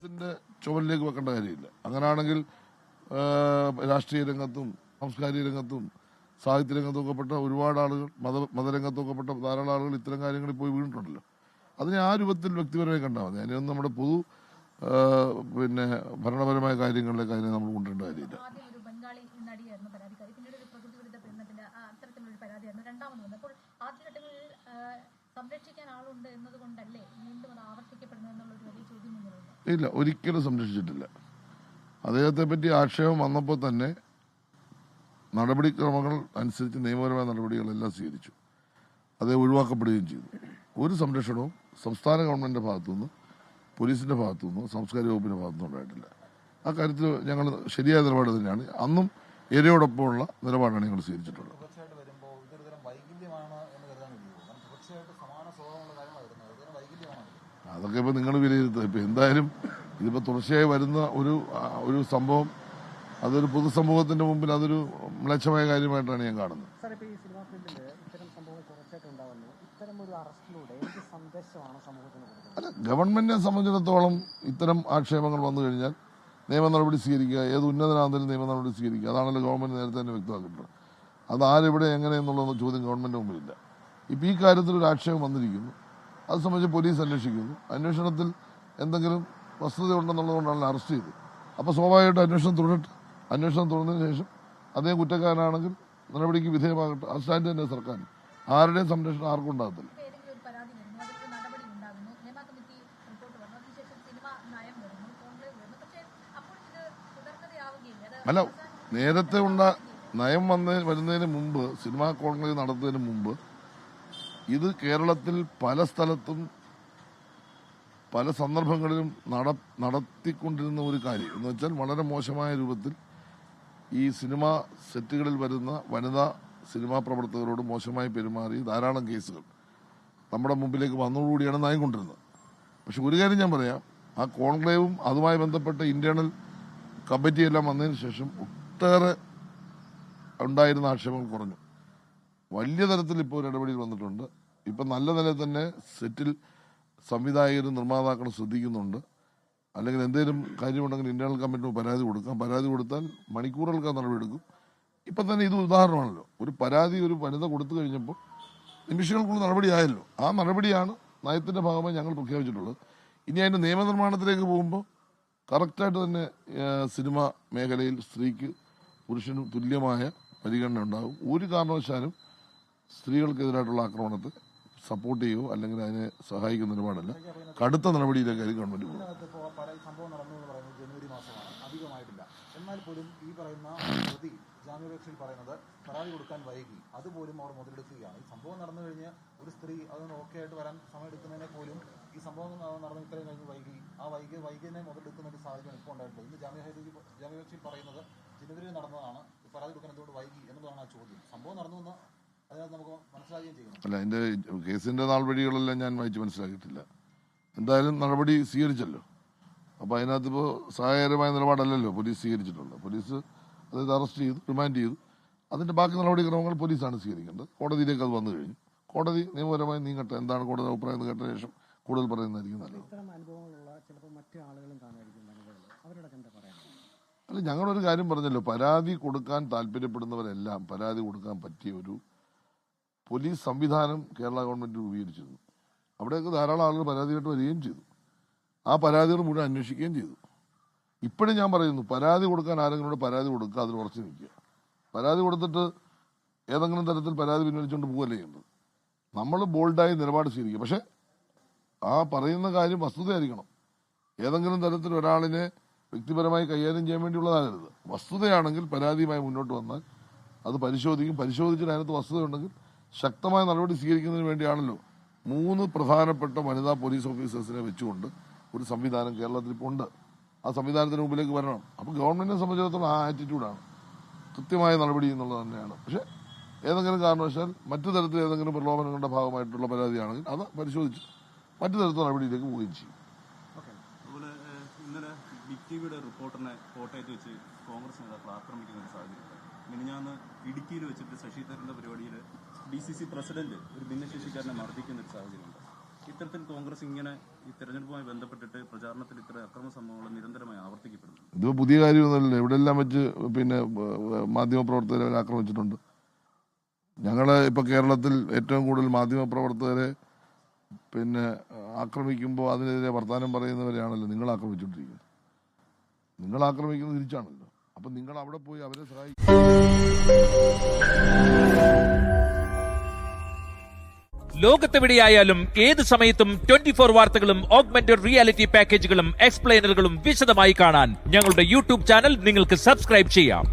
ത്തിന്റെ ചുവലിലേക്ക് വെക്കേണ്ട കാര്യമില്ല. അങ്ങനെയാണെങ്കിൽ രാഷ്ട്രീയ രംഗത്തും സാംസ്കാരിക രംഗത്തും സാഹിത്യ രംഗത്തൊക്കെ പെട്ട ഒരുപാട് ആളുകൾ മതരംഗത്തൊക്കെ പെട്ട ധാരാളം ആളുകൾ ഇത്തരം കാര്യങ്ങളിൽ പോയി വീണിട്ടുണ്ടല്ലോ. അതിനെ ആ രൂപത്തിൽ വ്യക്തിപരമായി കണ്ടാൽ മതി. അതിനൊന്നും നമ്മുടെ പൊതു പിന്നെ ഭരണപരമായ കാര്യങ്ങളിലേക്ക് അതിനെ നമ്മൾ കൊണ്ടുവരേണ്ട കാര്യമില്ല. ഇല്ല, ഒരിക്കലും സംരക്ഷിച്ചിട്ടില്ല. അദ്ദേഹത്തെ പറ്റി ആക്ഷേപം വന്നപ്പോൾ തന്നെ നടപടിക്രമങ്ങൾ അനുസരിച്ച് നിയമപരമായ നടപടികളെല്ലാം സ്വീകരിച്ചു. അദ്ദേഹം ഒഴിവാക്കപ്പെടുകയും ചെയ്തു. ഒരു സംരക്ഷണവും സംസ്ഥാന ഗവൺമെന്റിന്റെ ഭാഗത്തുനിന്ന്, പോലീസിന്റെ ഭാഗത്തുനിന്ന്, സാംസ്കാരിക വകുപ്പിന്റെ ഭാഗത്തുനിന്നും ഉണ്ടായിട്ടില്ല. ആ കാര്യത്തിൽ ഞങ്ങൾ ശരിയായ നിലപാട് തന്നെയാണ്. അന്നും ഏരിയയോടൊപ്പമുള്ള നിലപാടാണ് ഞങ്ങൾ സ്വീകരിച്ചിട്ടുള്ളത്. അതൊക്കെ ഇപ്പോൾ നിങ്ങൾ വിലയിരുത്തുക. ഇപ്പം എന്തായാലും ഇതിപ്പോൾ തുടർച്ചയായി വരുന്ന ഒരു സംഭവം, അതൊരു പൊതുസമൂഹത്തിന്റെ മുമ്പിൽ അതൊരു മ്ലേച്ഛമായ കാര്യമായിട്ടാണ് ഞാൻ കാണുന്നത്. അല്ല, ഗവൺമെന്റിനെ സംബന്ധിച്ചിടത്തോളം ഇത്തരം ആക്ഷേപങ്ങൾ വന്നു കഴിഞ്ഞാൽ നിയമ നടപടി സ്വീകരിക്കുക, ഏത് ഉന്നതനാന്തരം നിയമ നടപടി സ്വീകരിക്കുക, അതാണല്ലോ ഗവൺമെന്റ് നേരത്തെ തന്നെ വ്യക്തമാക്കിയിട്ടുള്ളത്. അത് ആരെവിടെ എങ്ങനെയെന്നുള്ള ചോദ്യം ഗവൺമെന്റ് മുമ്പിലില്ല. ഇപ്പം ഈ കാര്യത്തിൽ ഒരു ആക്ഷേപം വന്നിരിക്കുന്നു, അത് സംബന്ധിച്ച് പോലീസ് അന്വേഷിക്കുന്നു. അന്വേഷണത്തിൽ എന്തെങ്കിലും വസ്തുത ഉണ്ടെന്നുള്ളതുകൊണ്ടാണ് അറസ്റ്റ് ചെയ്തത്. അപ്പോൾ സ്വാഭാവികമായിട്ട് അന്വേഷണം തുടരട്ടെ. അന്വേഷണം തുറന്നതിന് ശേഷം അദ്ദേഹം കുറ്റക്കാരനാണെങ്കിൽ നടപടിക്ക് വിധേയമാകട്ടെ. ആ സ്റ്റാൻഡ് തന്നെ സർക്കാർ. ആരുടെയും സംരക്ഷണം ആർക്കും ഉണ്ടാകത്തില്ല. അല്ല, നേരത്തെ നയം വരുന്നതിന് മുമ്പ്, സിനിമാ കോൺക്ലേവ് നടത്തുന്നതിന് മുമ്പ് ഇത് കേരളത്തിൽ പല സ്ഥലത്തും പല സന്ദർഭങ്ങളിലും നടത്തിക്കൊണ്ടിരുന്ന ഒരു കാര്യം എന്ന് വെച്ചാൽ, വളരെ മോശമായ രൂപത്തിൽ ഈ സിനിമാ സെറ്റുകളിൽ വരുന്ന വനിതാ സിനിമാ പ്രവർത്തകരോട് മോശമായി പെരുമാറി ധാരാളം കേസുകൾ നമ്മുടെ മുമ്പിലേക്ക് വന്നതോടുകൂടിയാണ് നയം കൊണ്ടിരുന്നത്. പക്ഷെ ഒരു കാര്യം ഞാൻ പറയാം, ആ കോൺക്ലേവും അതുമായി ബന്ധപ്പെട്ട ഇന്റേണൽ കമ്മിറ്റിയെല്ലാം വന്നതിന് ശേഷം ഒട്ടേറെ ഉണ്ടായിരുന്ന ആക്ഷേപങ്ങൾ കുറഞ്ഞു. വലിയ തരത്തിൽ ഇപ്പോൾ ഒരു ഇടപെടൽ വന്നിട്ടുണ്ട്. ഇപ്പം നല്ല നിലയിൽ തന്നെ സെറ്റിൽ സംവിധായകരും നിർമ്മാതാക്കളും ശ്രദ്ധിക്കുന്നുണ്ട്. അല്ലെങ്കിൽ എന്തെങ്കിലും കാര്യമുണ്ടെങ്കിൽ ഇന്റേണൽ കമ്മിറ്റിന് പരാതി കൊടുക്കാം. പരാതി കൊടുത്താൽ മണിക്കൂറുകൾക്ക് നടപടിയെടുക്കും. ഇപ്പം തന്നെ ഇത് ഉദാഹരണമാണല്ലോ. ഒരു പരാതി ഒരു വനിത കൊടുത്തു കഴിഞ്ഞപ്പോൾ നിമിഷങ്ങൾക്കുള്ള നടപടിയായല്ലോ. ആ നടപടിയാണ് നയത്തിന്റെ ഭാഗമായി ഞങ്ങൾ പ്രഖ്യാപിച്ചിട്ടുള്ളത്. ഇനി അതിന്റെ നിയമനിർമ്മാണത്തിലേക്ക് പോകുമ്പോൾ കറക്റ്റായിട്ട് തന്നെ സിനിമ മേഖലയിൽ സ്ത്രീക്ക് പുരുഷനും തുല്യമായ പരിഗണന ഉണ്ടാകും. ഒരു കാരണവശാലും സ്ത്രീകൾക്കെതിരായിട്ടുള്ള ആക്രമണത്തെ സപ്പോർട്ട് ചെയ്യുകയോ അല്ലെങ്കിൽ അതിനെ സഹായിക്കുന്ന നിലപാടല്ല. കടുത്ത നടപടിയിലേക്കായിരിക്കും ഗവൺമെന്റ് പോകുന്നത്. സംഭവം നടന്നു എന്ന് പറയുന്നത് ജനുവരി മാസമാണ്, അധികമായിട്ടില്ല. എന്നാൽ പോലും ഈ പറയുന്ന പ്രതി ജാമ്യാപേക്ഷയിൽ പറയുന്നത് പരാതി കൊടുക്കാൻ വൈകി, അതുപോലും അവർ മുതലെടുക്കുകയാണ്. ഈ സംഭവം നടന്നു കഴിഞ്ഞ് ഒരു സ്ത്രീ അതൊന്ന് ഓക്കെ ആയിട്ട് വരാൻ സമയമെടുക്കുന്നതിനെ പോലും ഈ സംഭവം നടന്ന് ഇത്രയും കഴിഞ്ഞ് വൈകിനെ മുതലെടുക്കുന്ന ഒരു സാഹചര്യം ഇപ്പോൾ ഉണ്ടായിട്ടുണ്ട്. ഇന്ന് ജാമ്യാപേക്ഷയിൽ പറയുന്നത് ജനുവരിയിൽ നടന്നതാണ്, പരാതി കൊടുക്കാൻ എന്തുകൊണ്ട് വൈകി എന്നുള്ളതാണ് ആ ചോദ്യം. സംഭവം നടന്നു എന്ന് അതിനകത്ത് നമുക്ക് മനസ്സിലാക്കുകയും ചെയ്യുന്നു. അല്ല, അതിന്റെ കേസിന്റെ നാൾവഴികളെല്ലാം ഞാൻ വായിച്ച് മനസ്സിലാക്കിയിട്ടില്ല. എന്തായാലും നടപടി സ്വീകരിച്ചല്ലോ. അപ്പോൾ അതിനകത്ത് ഇപ്പോൾ സഹായകരമായ നിലപാടല്ലല്ലോ പോലീസ് സ്വീകരിച്ചിട്ടുള്ളത്. പോലീസ് അതായത് അറസ്റ്റ് ചെയ്തു, റിമാൻഡ് ചെയ്തു. അതിന്റെ ബാക്കി നടപടിക്രമങ്ങൾ പോലീസാണ് സ്വീകരിക്കേണ്ടത്. കോടതിയിലേക്ക് അത് വന്നു കഴിഞ്ഞു. കോടതി നിയമപരമായി നീങ്ങട്ടെ. എന്താണ് കോടതി അഭിപ്രായം കേട്ട ശേഷം കൂടുതൽ പറയുന്നതായിരിക്കും നല്ലത്. അല്ല, ഞങ്ങളൊരു കാര്യം പറഞ്ഞല്ലോ, പരാതി കൊടുക്കാൻ താല്പര്യപ്പെടുന്നവരെല്ലാം പരാതി കൊടുക്കാൻ പറ്റിയ ഒരു പോലീസ് സംവിധാനം കേരള ഗവൺമെന്റ് രൂപീകരിച്ചിരുന്നു. അവിടെയൊക്കെ ധാരാളം ആളുകൾ പരാതിയായിട്ട് വരികയും ചെയ്തു. ആ പരാതികൾ മുഴുവൻ അന്വേഷിക്കുകയും ചെയ്തു. ഇപ്പോഴും ഞാൻ പറയുന്നു, പരാതി കൊടുക്കാൻ ആരെങ്കിലും പരാതി കൊടുക്കുക, അതിൽ ഉറച്ചു നിൽക്കുക. പരാതി കൊടുത്തിട്ട് ഏതെങ്കിലും തരത്തിൽ പരാതി പിൻവലിച്ചുകൊണ്ട് പോവുകയല്ലേ ചെയ്യുന്നത്. നമ്മൾ ബോൾഡായി നിലപാട് സ്വീകരിക്കുക. പക്ഷെ ആ പറയുന്ന കാര്യം വസ്തുതയായിരിക്കണം. ഏതെങ്കിലും തരത്തിൽ ഒരാളിനെ വ്യക്തിപരമായി കൈകാര്യം ചെയ്യാൻ വേണ്ടിയുള്ളതാകരുത്. വസ്തുതയാണെങ്കിൽ പരാതിയുമായി മുന്നോട്ട് വന്നാൽ അത് പരിശോധിക്കും. പരിശോധിച്ചിട്ട് അതിനകത്ത് വസ്തുതയുണ്ടെങ്കിൽ ശക്തമായ നടപടി സ്വീകരിക്കുന്നതിന് വേണ്ടിയാണല്ലോ 3 പ്രധാനപ്പെട്ട വനിതാ പോലീസ് ഓഫീസേഴ്സിനെ വെച്ചുകൊണ്ട് ഒരു സംവിധാനം കേരളത്തിൽ ഇപ്പോൾ ഉണ്ട്. ആ സംവിധാനത്തിന് മുമ്പിലേക്ക് വരണം. അപ്പോൾ ഗവൺമെന്റിനെ സംബന്ധിച്ചിടത്തോളം ആ ആറ്റിറ്റ്യൂഡാണ് കൃത്യമായ നടപടി എന്നുള്ളത് തന്നെയാണ്. പക്ഷെ ഏതെങ്കിലും കാരണവശാൽ മറ്റു തരത്തിൽ ഏതെങ്കിലും പ്രലോഭനങ്ങളുടെ ഭാഗമായിട്ടുള്ള പരാതിയാണെങ്കിൽ അത് പരിശോധിച്ച് മറ്റു തരത്തിലുള്ള നടപടിയിലേക്ക് പോവുകയും ചെയ്യും. അതുപോലെ ഇന്നലെ ബിഗ് ടിവിയുടെ റിപ്പോർട്ടറിനെ കോട്ടയത്ത് വെച്ച് കോൺഗ്രസ് നേതാക്കൾ ആക്രമിക്കുന്ന ഒരു സാഹചര്യം. മിനിഞ്ഞാന്ന് ഇടുക്കിയിൽ വെച്ചിട്ട് ശശി തരൂരിന്റെ പരിപാടിയിൽ DCC പ്രസിഡന്റ് ഒരു ഭിന്നശേഷിക്കാരനെ മർദ്ദിക്കുന്ന ഒരു സാഹചര്യമുണ്ട്. ഇത്തരത്തിൽ കോൺഗ്രസ് ഇങ്ങനെ ഈ തെരഞ്ഞെടുപ്പുമായി ബന്ധപ്പെട്ടിട്ട് പ്രചാരണത്തിൽ ഇത്ര അക്രമ സംഭവങ്ങൾ നിരന്തരമായി ആവർത്തിക്കപ്പെടുന്നു? ഇത് പുതിയ കാര്യമൊന്നുമല്ല. എവിടെയെല്ലാം വെച്ച് പിന്നെ മാധ്യമപ്രവർത്തകരെ അവർ ആക്രമിച്ചിട്ടുണ്ട്. ഞങ്ങള് ഇപ്പൊ കേരളത്തിൽ ഏറ്റവും കൂടുതൽ മാധ്യമപ്രവർത്തകരെ പിന്നെ ആക്രമിക്കുമ്പോൾ അതിനെതിരെ വർത്തമാനം പറയുന്നവരെയാണല്ലോ നിങ്ങൾ ആക്രമിച്ചുകൊണ്ടിരിക്കുന്നത്. നിങ്ങൾ ആക്രമിക്കുന്നത് തിരിച്ചാണല്ലോ. അപ്പൊ നിങ്ങൾ അവിടെ പോയി അവരെ സഹായിക്കും. ലോകത്തെവിടെയായാലും ഏത് സമയത്തും 24 വാർത്തകളും ഓഗ്മെന്റഡ് റിയാലിറ്റി പാക്കേജുകളും എക്സ്പ്ലെയിനറുകളും വിശദമായി കാണാൻ ഞങ്ങളുടെ യൂട്യൂബ് ചാനൽ നിങ്ങൾക്ക് സബ്സ്ക്രൈബ് ചെയ്യാം.